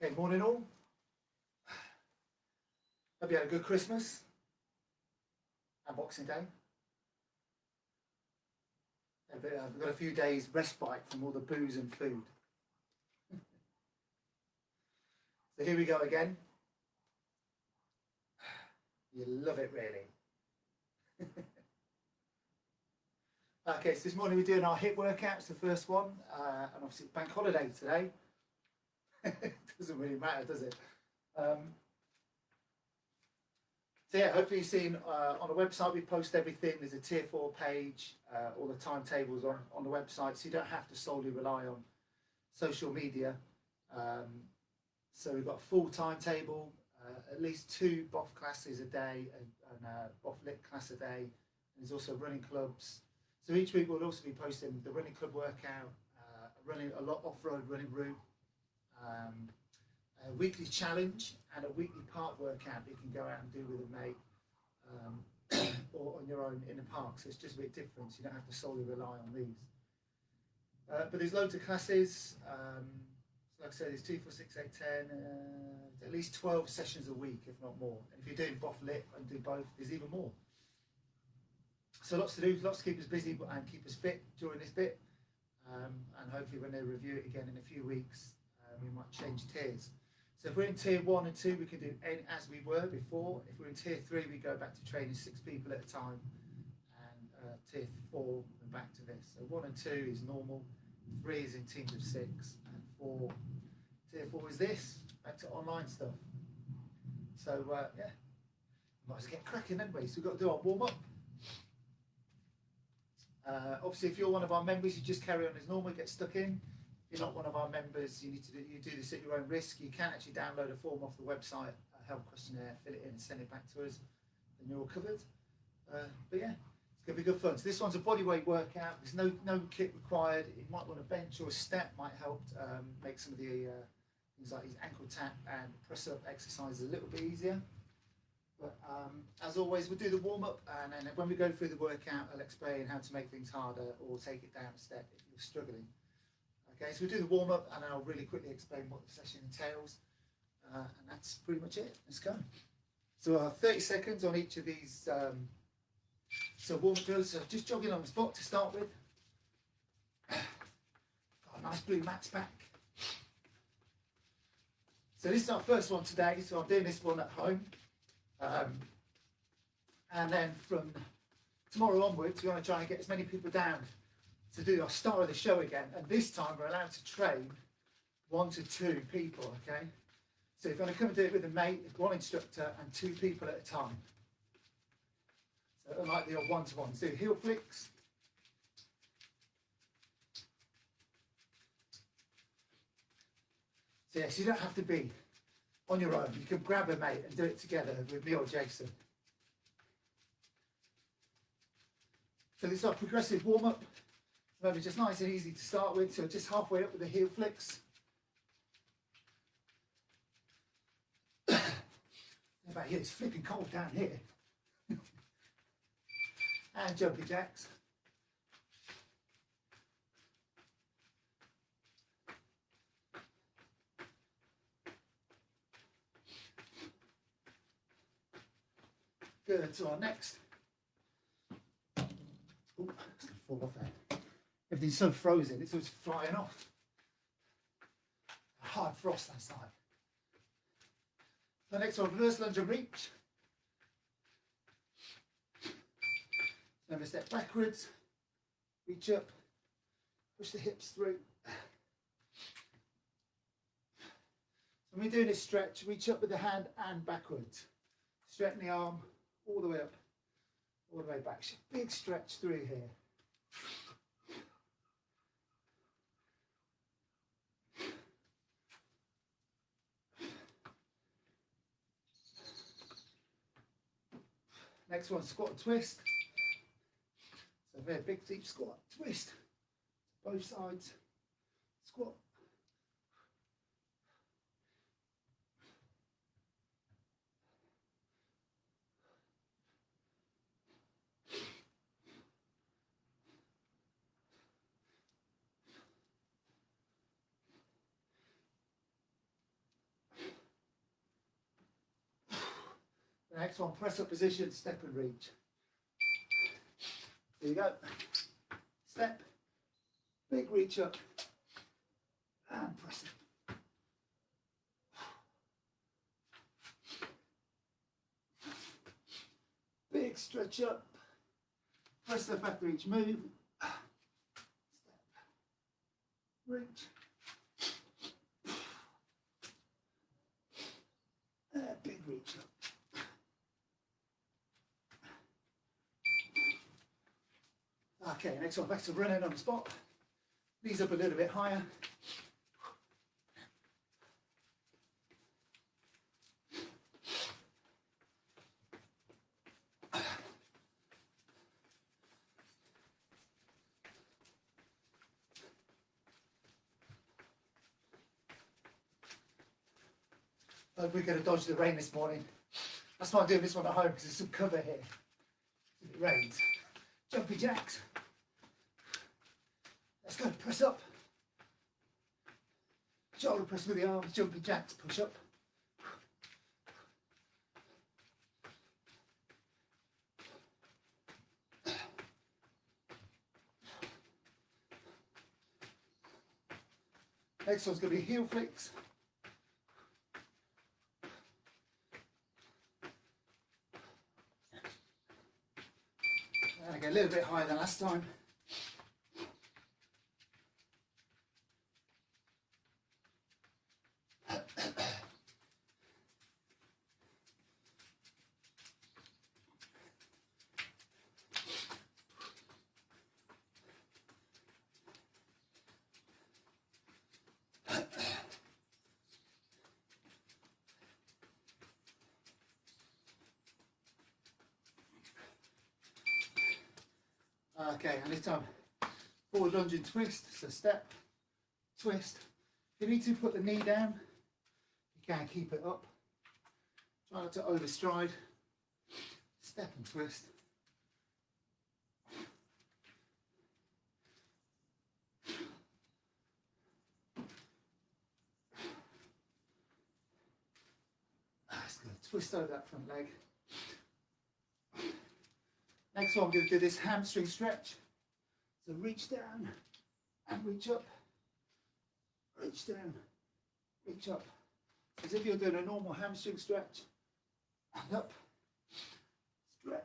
Okay, morning all. Hope you had a good Christmas and Boxing Day. We've got a few days respite from all the booze and food. So here we go again. You love it, really. Okay, so this morning we're doing our HIIT workouts, the first one, and obviously it's bank holiday today. It doesn't really matter, does it? So yeah, hopefully you've seen on the website we post everything. There's a tier 4 page, all the timetables on the website, so you don't have to solely rely on social media. So we've got a full timetable, at least 2 BOF classes a day and a BOF lit class a day. And there's also running clubs. So each week we'll also be posting the running club workout, a lot off-road running route, a weekly challenge and a weekly park workout you can go out and do with a mate or on your own in the park. So it's just a bit different. So you don't have to solely rely on these. But there's loads of classes. So like I said, there's 2, 4, 6, 8, 10, at least 12 sessions a week, if not more. And if you're doing BOF lit and do both, there's even more. So lots to do, lots to keep us busy and keep us fit during this bit. And hopefully when they review it again in a few weeks, we might change tiers. So if we're in tier 1 and 2, we can do as we were before. If we're in tier 3, we go back to training 6 people at a time. And tier 4, we're back to this. So 1 and 2 is normal, 3 is in teams of 6, and 4, tier 4 is this, back to online stuff. So yeah, might as well get cracking anyway. So we've got to do our warm up. Obviously, if you're one of our members, you just carry on as normal, get stuck in. If you're not one of our members, you do this at your own risk. You can actually download a form off the website, a health questionnaire, fill it in and send it back to us, and you're all covered. But yeah, it's going to be good fun. So this one's a bodyweight workout. There's no kit required. You might want a bench or a step, might help make some of the things like these ankle tap and press up exercises a little bit easier. But as always, we'll do the warm-up, and then when we go through the workout, I'll explain how to make things harder or take it down a step if you're struggling. Okay, so we'll do the warm-up, and I'll really quickly explain what the session entails, and that's pretty much it. Let's go. So 30 seconds on each of these so warm-up drills. So just jogging on the spot to start with. Got a nice blue mats back. So this is our first one today, so I'm doing this one at home. And then from tomorrow onwards, we want to try and get as many people down to do our start of the show again. And this time we're allowed to train 1 to 2 people, okay? So if you want to come and do it with a mate, 1 instructor and 2 people at a time. So unlike the old one-to-one, do heel flicks. So yes, you don't have to be on your own. You can grab a mate and do it together with me or Jason. So this is our progressive warm-up. Remember, just nice and easy to start with. So just halfway up with the heel flicks. About here, it's flipping cold down here. And jumpy jacks. Good, so our next. Oh, it's going to fall off there. Everything's so frozen, it's always flying off. A hard frost outside. The next one, reverse lunge and reach. Then we step backwards, reach up, push the hips through. So when we're doing this stretch, reach up with the hand and backwards. Straighten the arm all the way up, all the way back. It's a big stretch through here. Next one, squat and twist. So very big deep squat, twist. Both sides, squat. Next one, press up position, step and reach. Here you go. Step, big reach up, and press up. Big stretch up, press up after each move. Step, reach. Big reach up. Okay, next one, back to running on the spot. Knees up a little bit higher. We're going to dodge the rain this morning. That's why I'm doing this one at home, because there's some cover here. If it rains. Jumpy jacks. Let's go, press up. Shoulder press with the arms, jumpy jacks, push up. Next one's going to be heel flicks. And go a little bit higher than last time. Okay, and this time, forward lunge and twist, so step, twist. If you need to put the knee down, you can keep it up. Try not to overstride, step and twist. That's good, twist over that front leg. Next one, I'm going to do this hamstring stretch. So reach down and reach up. Reach down, reach up. As if you're doing a normal hamstring stretch. And up, stretch,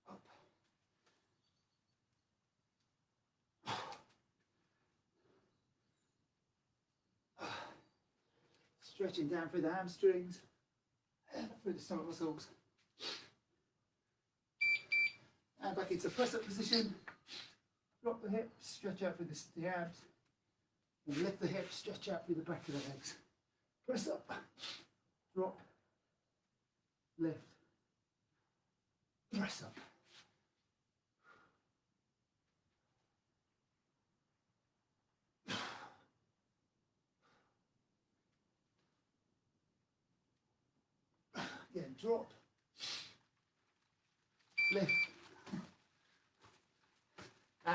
up. Stretching down through the hamstrings and through the stomach muscles. And back into press up position. Drop the hips, stretch out through the abs. And lift the hips, stretch out through the back of the legs. Press up, drop, lift, press up. Again, drop, lift.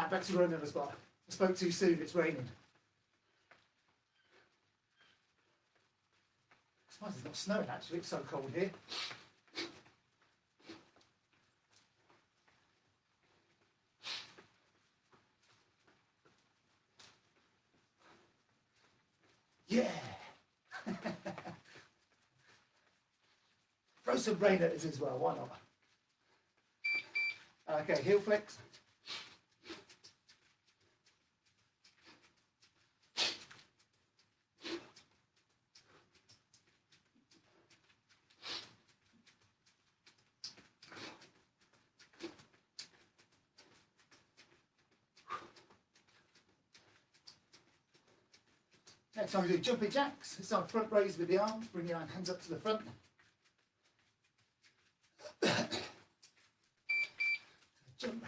Back to running on the spot. I spoke too soon, it's raining. I suppose it's not snowing actually, it's so cold here. Yeah! Throw some rain at us as well, why not? Okay, heel flex. Next time we do jumping jacks. It's on front raise with the arms. Bring your hands up to the front. Jump.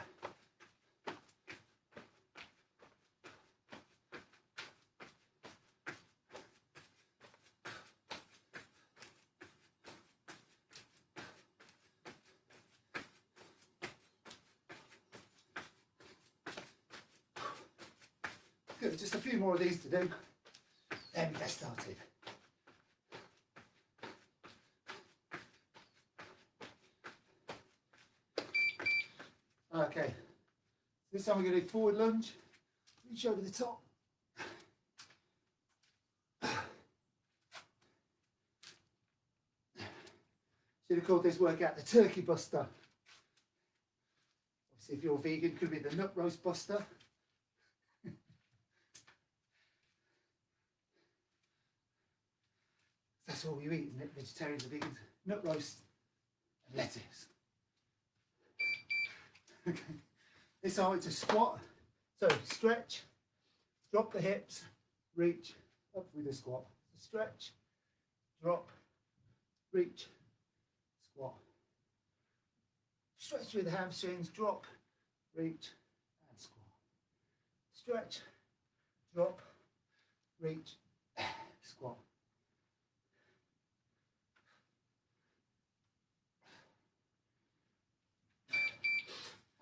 Good, just a few more of these to do. Then we get started. This time we're going to do forward lunge, reach over the top. Should have called this workout the Turkey Buster. Obviously, if you're vegan, it could be the Nut Roast Buster. That's all you eat, isn't it? Vegetarians and vegans. Nut roast and lettuce. Okay. This time it's a squat. So stretch, drop the hips, reach up with the squat. Stretch, drop, reach, squat. Stretch with the hamstrings, drop, reach, and squat. Stretch, drop, reach, squat.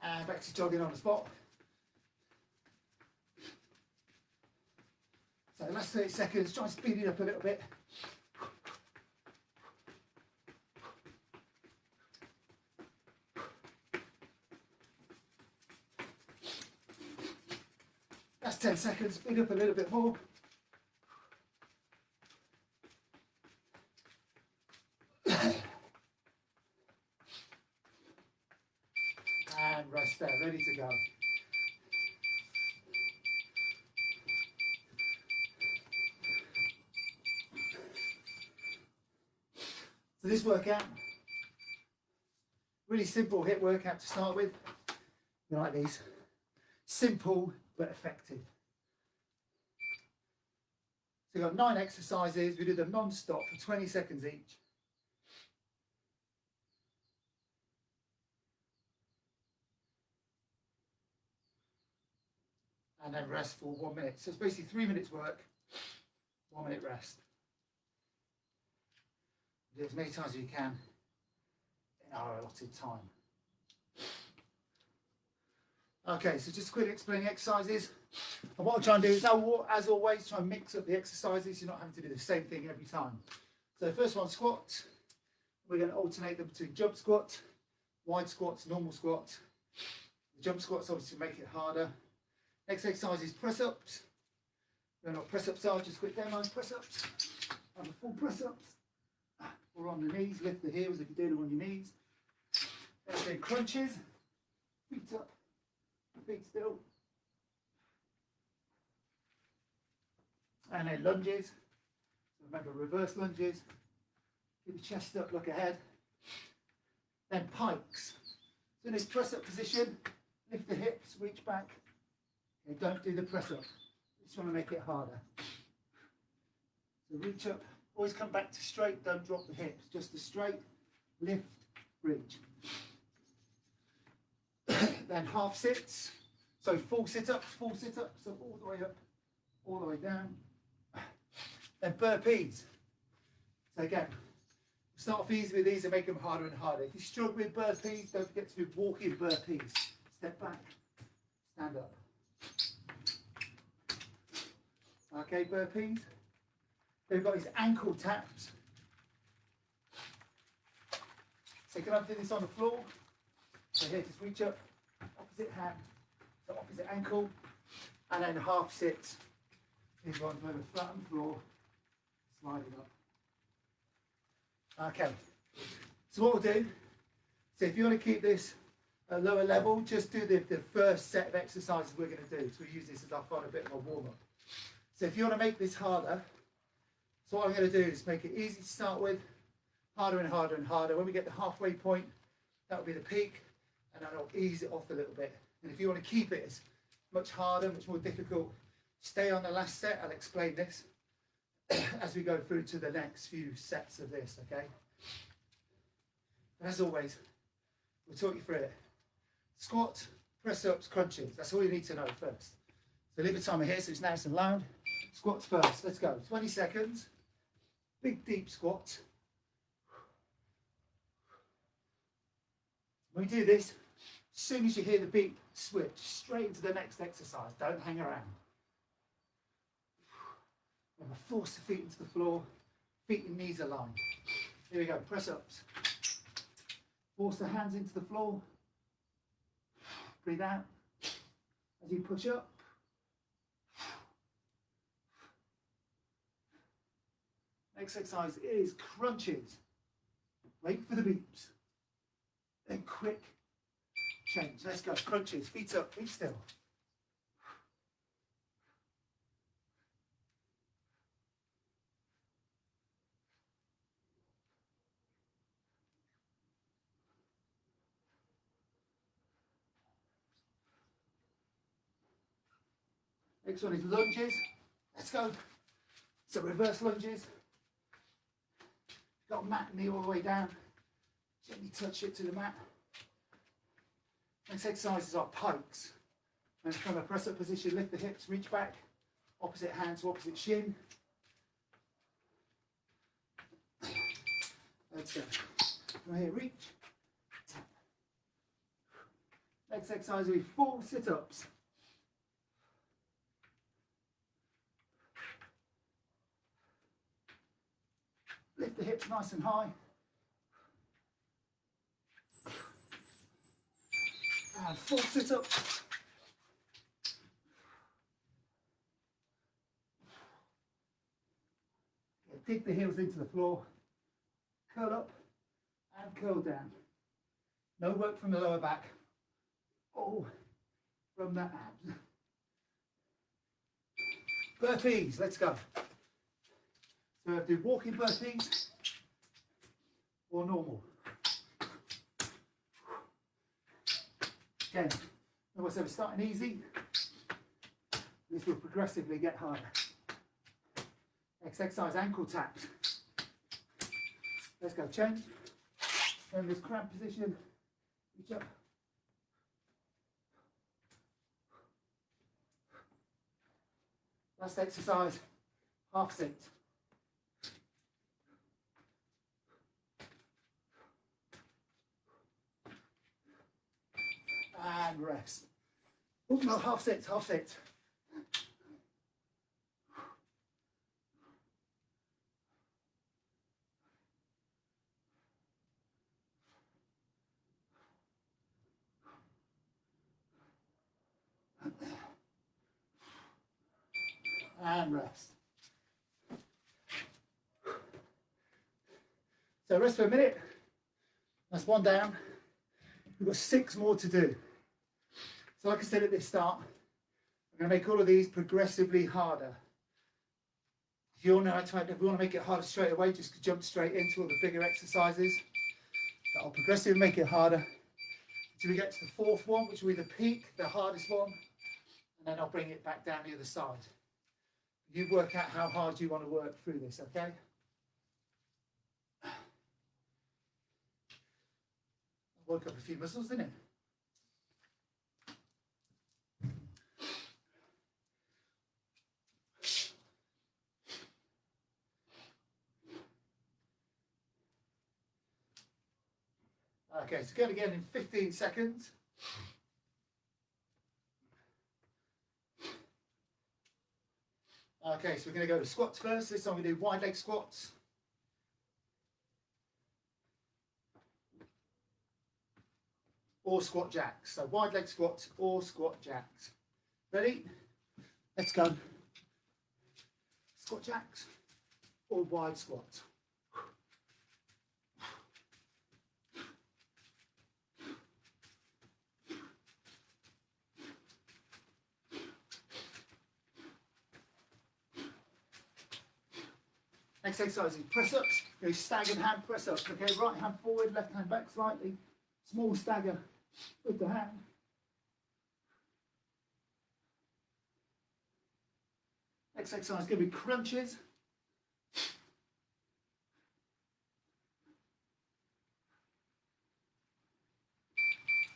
And back to jogging on the spot. So the last 30 seconds, try and speed it up a little bit. That's 10 seconds, speed up a little bit more. And rest there, ready to go. So this workout, really simple HIIT workout to start with. You like these? Simple but effective. So you've got 9 exercises, we do them non-stop for 20 seconds each. And then rest for 1 minute. So it's basically 3 minutes work, 1 minute rest. Do as many times as you can in our allotted time. Okay, so just quickly explain the exercises. And what I'll try and do is, as always, try and mix up the exercises. You're not having to do the same thing every time. So the first one, squat. We're going to alternate them between jump squat, wide squats, normal squat. The jump squats obviously make it harder. Next exercise is press-ups. We don't know what press-ups are, just quick demo. Press-ups. And the full press-ups. Or on the knees, lift the heels if you're doing them on your knees. Then crunches. Feet up, feet still. And then lunges. So remember, reverse lunges. Keep your chest up, look ahead. Then pikes. So in this press-up position, lift the hips, reach back. Okay, don't do the press-up. Just want to make it harder. So reach up, always come back to straight, don't drop the hips. Just a straight, lift, reach. Then half sits. So full sit-ups, so all the way up, all the way down. Then burpees. So again, start off easy with these and make them harder and harder. If you struggle with burpees, don't forget to do walking burpees. Step back, stand up. Okay, burpees. Then we've got these ankle taps. So you can either do this on the floor. So here, just reach up, opposite hand, so opposite ankle, and then half sit. These ones where we're flat on the floor, sliding up. Okay, so what we'll do, so if you want to keep this at a lower level, just do the first set of exercises we're going to do. So we use this as our fun, a bit of a warm-up. So if you want to make this harder, so what I'm going to do is make it easy to start with, harder and harder and harder. When we get the halfway point, that will be the peak, and then I'll ease it off a little bit. And if you want to keep it as much harder, much more difficult, stay on the last set. I'll explain this as we go through to the next few sets of this, okay? And as always, we'll talk you through it. Squat, press-ups, crunches. That's all you need to know first. So leave the timer here so it's nice and loud. Squats first. Let's go. 20 seconds. Big, deep squat. When we do this, as soon as you hear the beep, switch straight into the next exercise. Don't hang around. Remember, force the feet into the floor. Feet and knees aligned. Here we go. Press-ups. Force the hands into the floor. Breathe out. As you push up. Next exercise is crunches. Wait for the beeps. Then quick change. Let's go. Crunches. Feet up. Feet still. Next one is lunges. Let's go. So reverse lunges. Got a mat, knee all the way down. Gently touch it to the mat. Next exercises are pikes. And from a press up position, lift the hips, reach back. Opposite hand to opposite shin. Let's go. From here, reach. Next exercise will be 4 sit-ups. Lift the hips nice and high. And 4 sit-ups. Dig the heels into the floor. Curl up and curl down. No work from the lower back. All from the abs. Burpees, let's go. So we have to do walking burpees or normal. Again, like I said, we're starting easy. This will progressively get harder. Next exercise, ankle taps. Let's go, change. And this crab position, reach up. Last exercise, half sit. And rest. Oh no, half sit, half sit. And rest. So rest for a minute. That's 1 down. We've got 6 more to do. So like I said at the start, I'm going to make all of these progressively harder. If you all know how to, if we want to make it harder straight away, just jump straight into all the bigger exercises. But I'll progressively make it harder until we get to the 4th one, which will be the peak, the hardest one, and then I'll bring it back down the other side. You work out how hard you want to work through this, okay? I woke up a few muscles, didn't it? Okay, so go again in 15 seconds. Okay, so we're going to go to squats first. This time we do wide leg squats. Or squat jacks. So wide leg squats or squat jacks. Ready? Let's go. Squat jacks or wide squats. Next exercise is press-ups. Go staggered hand press-ups. Okay, right hand forward, left hand back slightly. Small stagger with the hand. Next exercise is going to be crunches.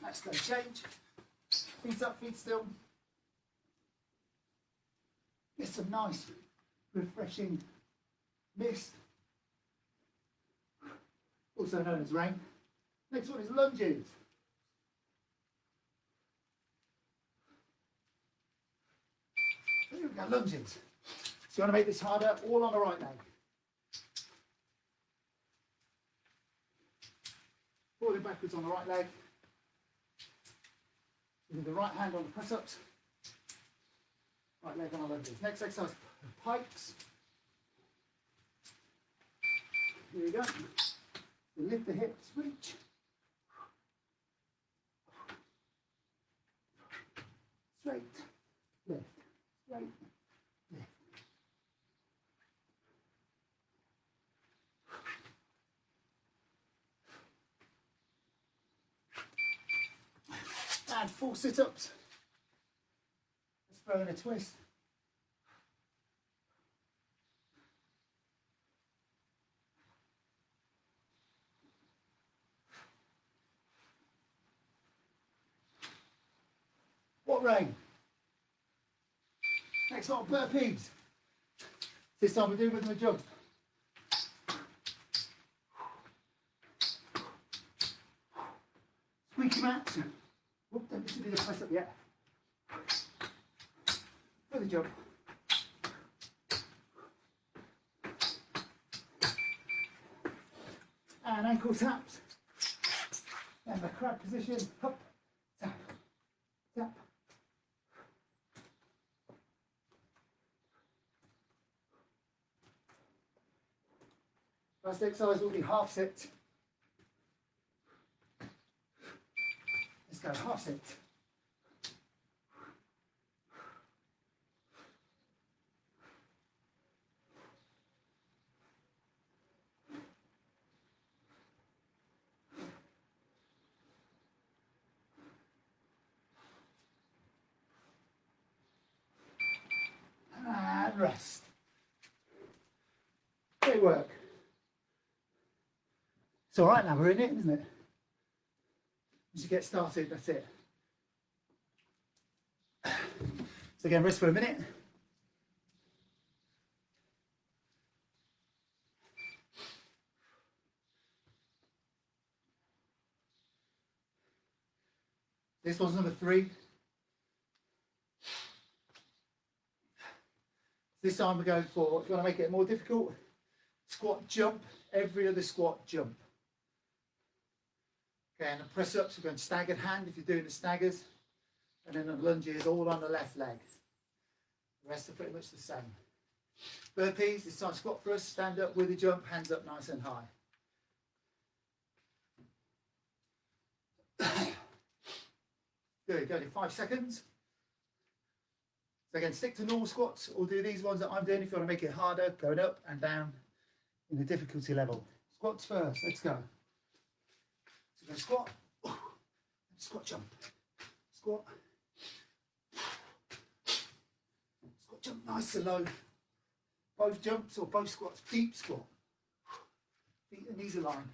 Let's go, change. Feet up, feet still. Get some nice, refreshing mist, also known as rain. Next one is lunges. Here we go, lunges. So you want to make this harder, all on the right leg. Falling backwards on the right leg. With the right hand on the press-ups, right leg on our lunges. Next exercise, pikes. Here we go. You lift the hips, reach. Straight, lift, straight, lift. And 4 sit-ups. Let's throw in a twist. What rain? Next one, burpees. This time we do with the jump. Squeaky mat. Whoop, don't listen to the press up yet. For the jump. And ankle taps. And the crab position. Hop, tap, tap. Last exercise will be half sit. Let's go, half sit. And rest. Great work. It's all right now, we're in it, isn't it? Once you get started, that's it. So again, rest for a minute. This one's number 3. This time we're going for, if you want to make it more difficult, squat jump, every other squat jump. Okay, and the press ups, we're going staggered hand if you're doing the staggers, and then the lunges all on the left leg. The rest are pretty much the same. Burpees, this time squat first, stand up with the jump, hands up nice and high. Good, go to 5 seconds. So again, stick to normal squats or do these ones that I'm doing if you want to make it harder, going up and down in the difficulty level. Squats first, let's go. So go squat, squat jump, squat, squat jump nice and low. Both jumps or both squats, deep squat. Feet and knees aligned.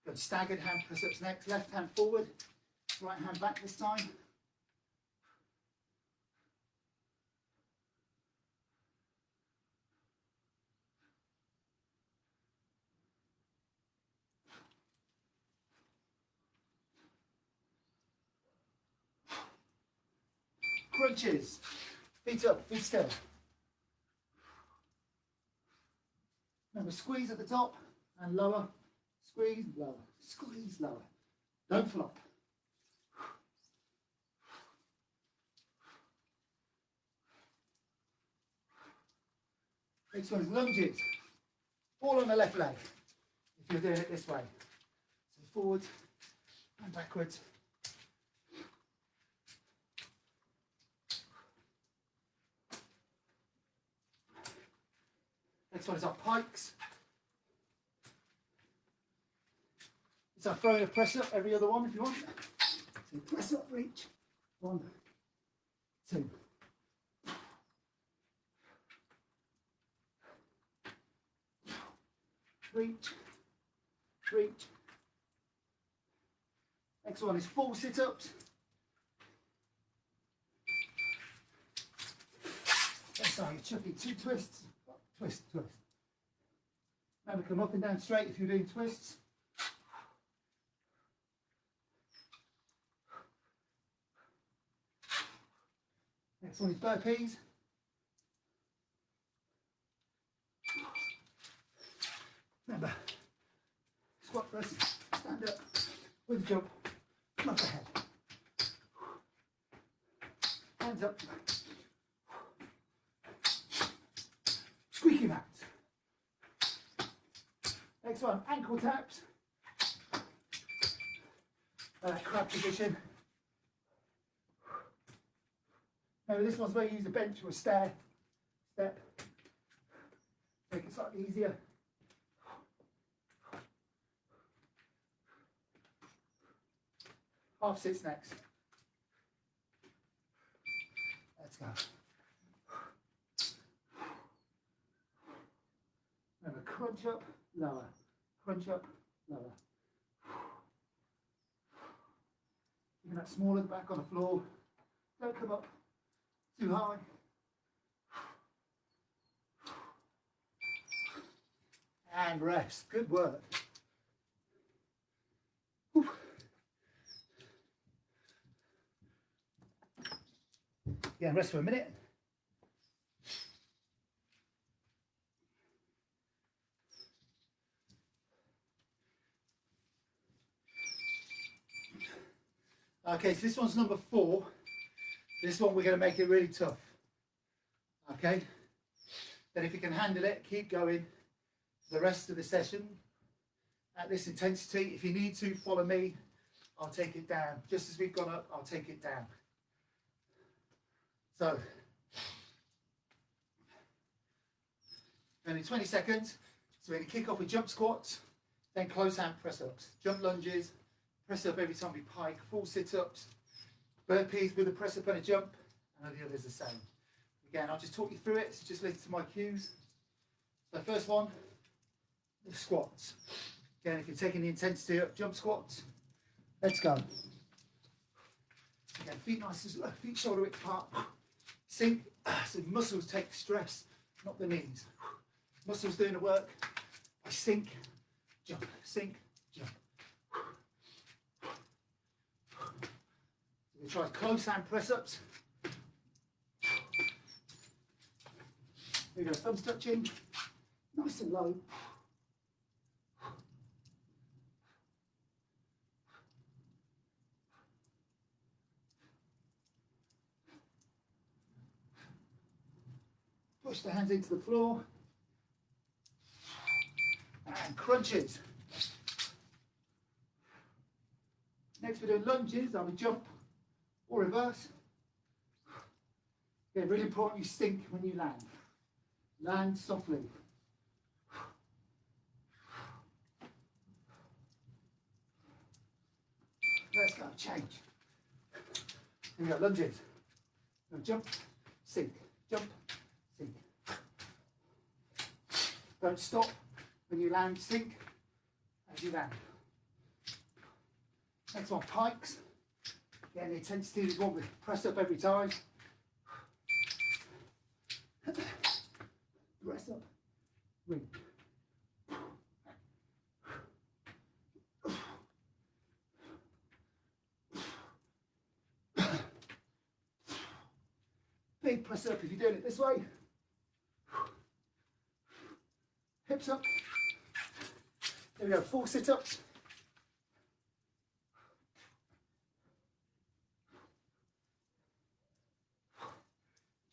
Good, staggered hand press ups next, left hand forward, right hand back this time. Crunches, feet up, feet still. Remember, squeeze at the top and lower, squeeze, lower, squeeze, lower. Don't flop. Next one is lunges, all on the left leg, if you're doing it this way. So forwards and backwards. Next one is our pikes. It's our throwing a press up, every other one if you want. So press up, reach. 1, 2. Reach, reach. Next one is full sit-ups. That's how you chuck it, 2 twists. Twist, twist. Remember, come up and down straight if you're doing twists. Next one is burpees. Remember, squat first, stand up with a jump, knock ahead. hands up. Squeaky mat. Next one, ankle taps. Crab position. Now this one's where you use a bench or a step. Make it slightly easier. Half sits next. Let's go. Remember, crunch up, lower. Crunch up, lower. Keeping that small at the back on the floor. Don't come up too high. And rest. Good work. Whew. Yeah, rest for a minute. Okay, so this one's number 4. This one we're going to make it really tough. Okay, then if you can handle it, keep going the rest of the session at this intensity. If you need to, follow me. I'll take it down. Just as we've gone up, I'll take it down. So, only 20 seconds. So we're going to kick off with jump squats, then close hand press ups, jump lunges, press up every time we pike, full sit ups, burpees with a press up and a jump, and the others the same. Again, I'll just talk you through it, so just listen to my cues. So first one, the squats. Again, if you're taking the intensity up, jump squats. Let's go. Again, feet nice as low, feet shoulder width apart. Sink, so muscles take the stress, not the knees. Muscles doing the work. I sink, jump, sink, jump. We try close hand press ups. Here we go, thumbs touching, nice and low. Push the hands into the floor. And crunches. Next we're doing lunges, either jump or reverse. Again, really important you sink when you land. Land softly. Let's go, change. Here we go, lunges. Now jump, sink, jump, sink. Don't stop when you land, sink as you land. Next one, pikes. Again, the intensity is what we press up every time. Press up, ring. Big press up if you're doing it this way. Hips up. There we go, 4 sit-ups.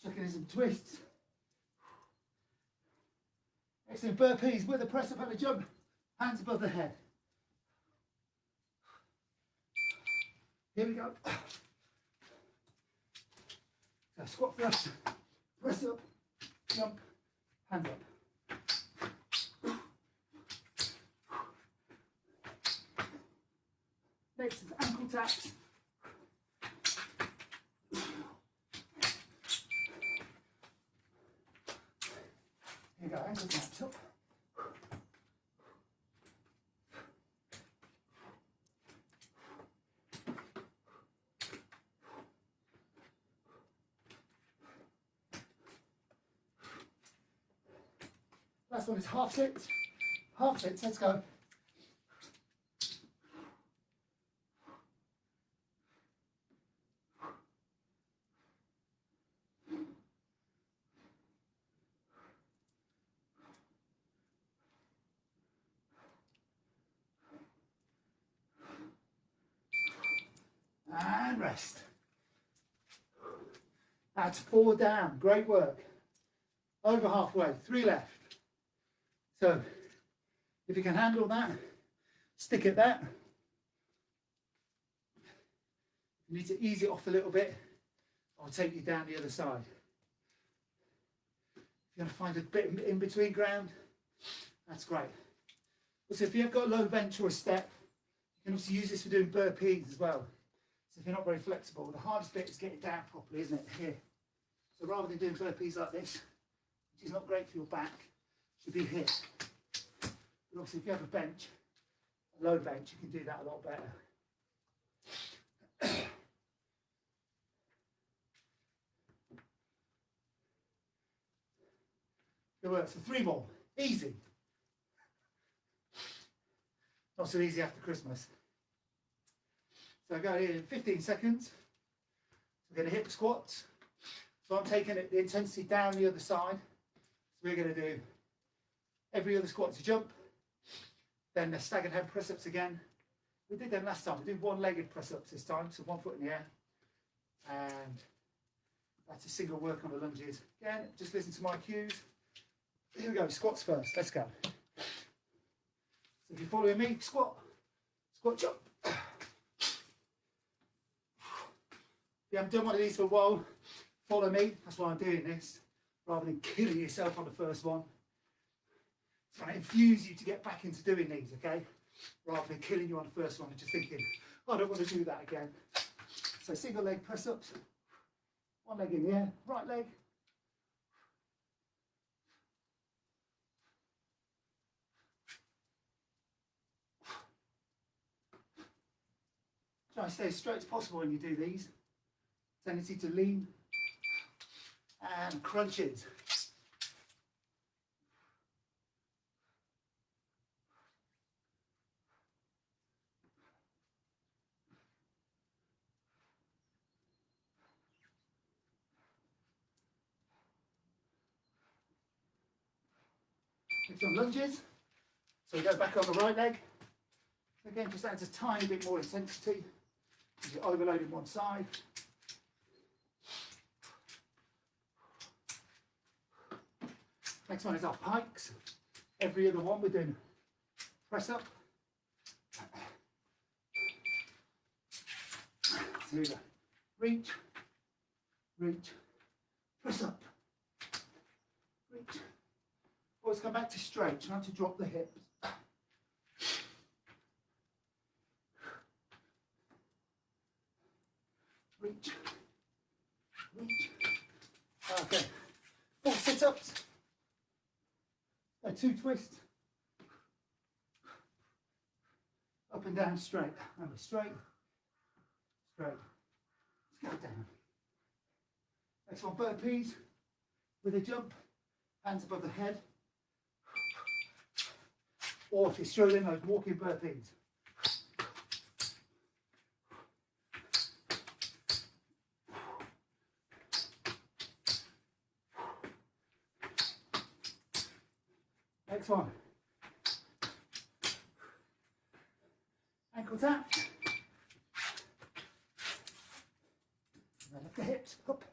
Checking in some twists. Excellent, burpees with a press up and a jump. Hands above the head. Here we go. So squat thrust, press up, jump, hand up. Next is ankle taps. Here you go, ankle taps up. Last one is half sits. Half sits, let's go. And rest. That's 4 down. Great work. Over halfway. 3 left. So if you can handle that, stick at that. You need to ease it off a little bit. I'll take you down the other side. If you're going to find a bit in between ground, that's great. Also, if you've got a low bench or a step, you can also use this for doing burpees as well. So if you're not very flexible, the hardest bit is getting down properly, isn't it? Here. So rather than doing burpees like this, which is not great for your back, should be here. But obviously, if you have a bench, a low bench, you can do that a lot better. Good work. So 3 more. Easy. Not so easy after Christmas. So I go here in 15 seconds. We're going to hip squats. So I'm taking the intensity down the other side. So we're going to do every other squat to jump. Then the staggered head press-ups again. We did them last time. We do one-legged press-ups this time. So 1 foot in the air. And that's a single work on the lunges. Again, just listen to my cues. Here we go, squats first, let's go. So if you're following me, squat, squat, jump. If you haven't done one of these for a while, follow me, that's why I'm doing this, rather than killing yourself on the first one. Trying to infuse you to get back into doing these, okay? Rather than killing you on the first one and just thinking, oh, I don't want to do that again. So single leg press-ups, 1 leg in the air, right leg. Try and stay as straight as possible when you do these. Tendency to lean and crunches. Next one, lunges. So we go back on the right leg. Again, just adds a tiny bit more intensity. You're overloading one side. Next one is our pikes. Every other one we're doing press up. So here we go. Reach, reach, press up, reach. Always come back to straight, try not to drop the hips. Reach, reach. Okay, 4 sit-ups. 2 twists. Up and down straight. Remember, straight, straight. Let's go down. Next one, burpees with a jump. Hands above the head. Or if you're struggling, those walking burpees. Next one. Ankle taps. And then lift the hips up.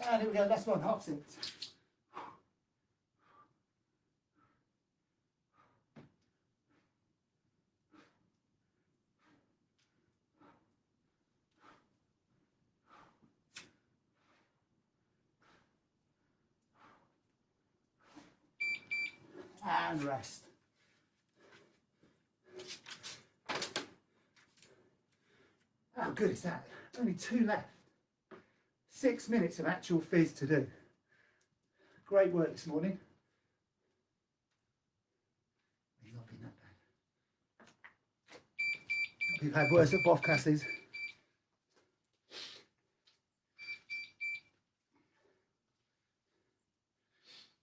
And here we go, last one, half sit. And rest. How good is that? Only 2 left. 6 minutes of actual phys to do. Great work this morning. It's not been that bad. We've had worse at BOF classes.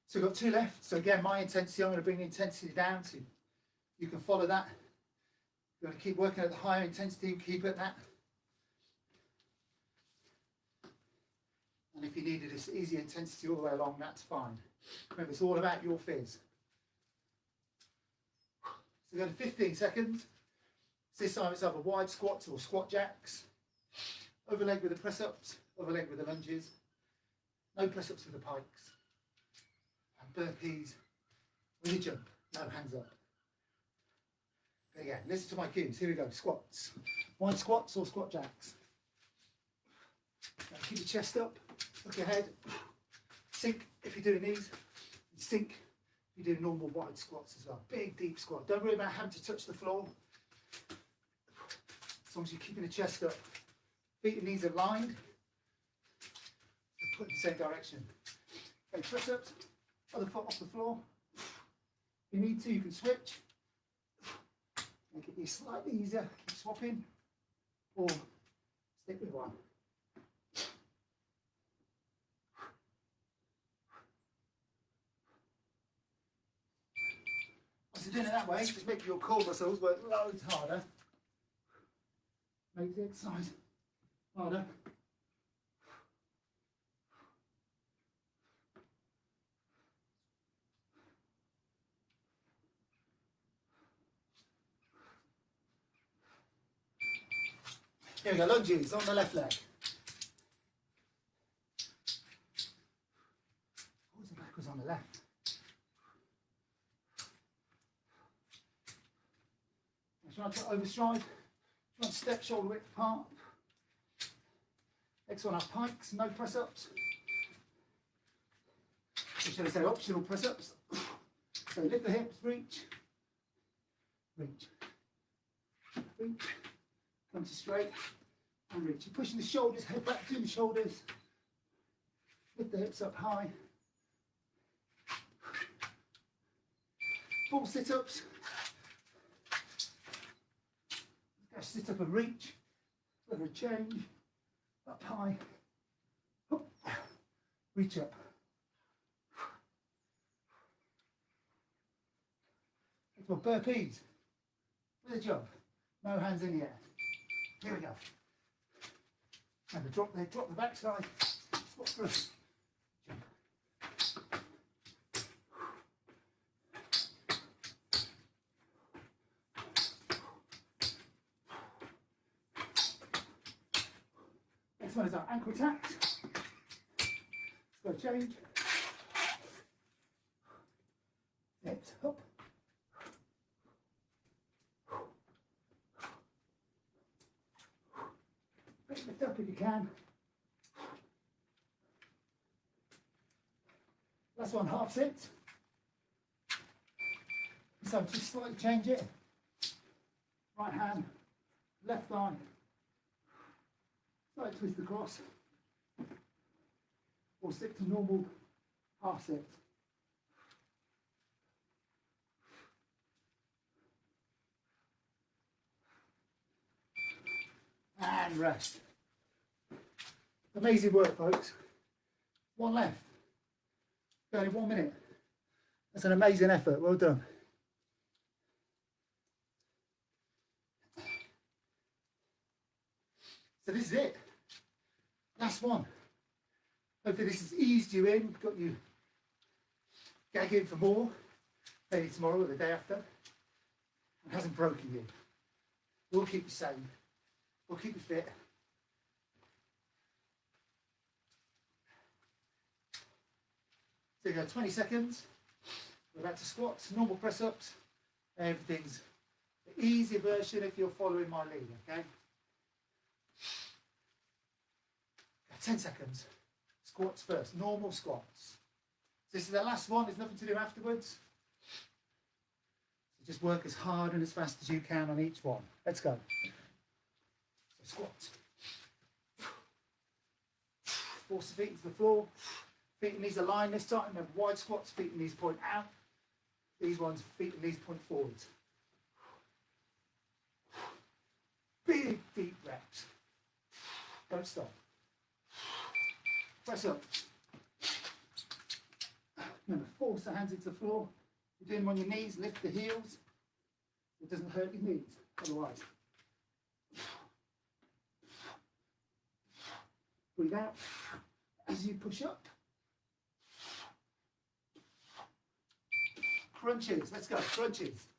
So we've got 2 left. So again, my intensity, I'm going to bring the intensity down so you can follow that. You're going to keep working at the higher intensity and keep at that. if you needed this easy intensity all the way along, that's fine. Remember, it's all about your fizz. So go to 15 seconds. This time it's either wide squats or squat jacks. Overleg with the press-ups, overleg with the lunges. No press-ups with the pikes. And burpees with a jump, no hands up. There you go, listen to my cues. Here we go, squats. Wide squats or squat jacks. Now keep your chest up, look ahead. Sink if you're doing these. Sink if you're doing normal wide squats as well. Big, deep squat. Don't worry about having to touch the floor. As long as you're keeping the chest up. Feet and knees aligned. Put in the same direction. Okay, press ups, other foot off the floor. If you need to, you can switch. Make it slightly easier, keep swapping, or stick with one. As you're doing it that way, just make your core muscles work loads harder. Make the exercise harder. Here we go, lunges on the left leg. Always the backwards on the left. Try to overstride, try and step shoulder width apart. Next one up, pikes, no press ups. Or should I say optional press ups? So lift the hips, reach, reach, reach. Come to straight and reach. You're pushing the shoulders, head back to the shoulders. Lift the hips up high. 4 sit-ups. Go sit up and reach. Little change. Up high. Reach up. Next one, burpees. With a jump. No hands in the air. Here we go. Remember, drop the backside. Squat through. Jump. Next one is our ankle taps. Let's go change. Hips up. Lift up if you can. Last one, half sit. So just slightly change it. Right hand, left thigh. Slight twist across. Or stick to normal half sit. And rest. Amazing work, folks. One left. Only 1 minute. That's an amazing effort. Well done. So this is it. Last one. Hopefully this has eased you in, got you gagging for more, maybe tomorrow or the day after, and hasn't broken you. We'll keep you sane. We'll keep you fit. So you go 20 seconds. We're back to squats, normal press ups. Everything's the easy version if you're following my lead, okay? 10 seconds. Squats first, normal squats. This is the last one, there's nothing to do afterwards. So just work as hard and as fast as you can on each one. Let's go. So squats. Force the feet into the floor. Feet and knees align this time. Remember, wide squats, feet and knees point out. These ones, feet and knees point forwards. Big, deep reps. Don't stop. Press up. Remember, force the hands into the floor. If you're doing them on your knees, lift the heels. It doesn't hurt your knees, otherwise. Breathe out. as you push up. Crunches, let's go, crunches.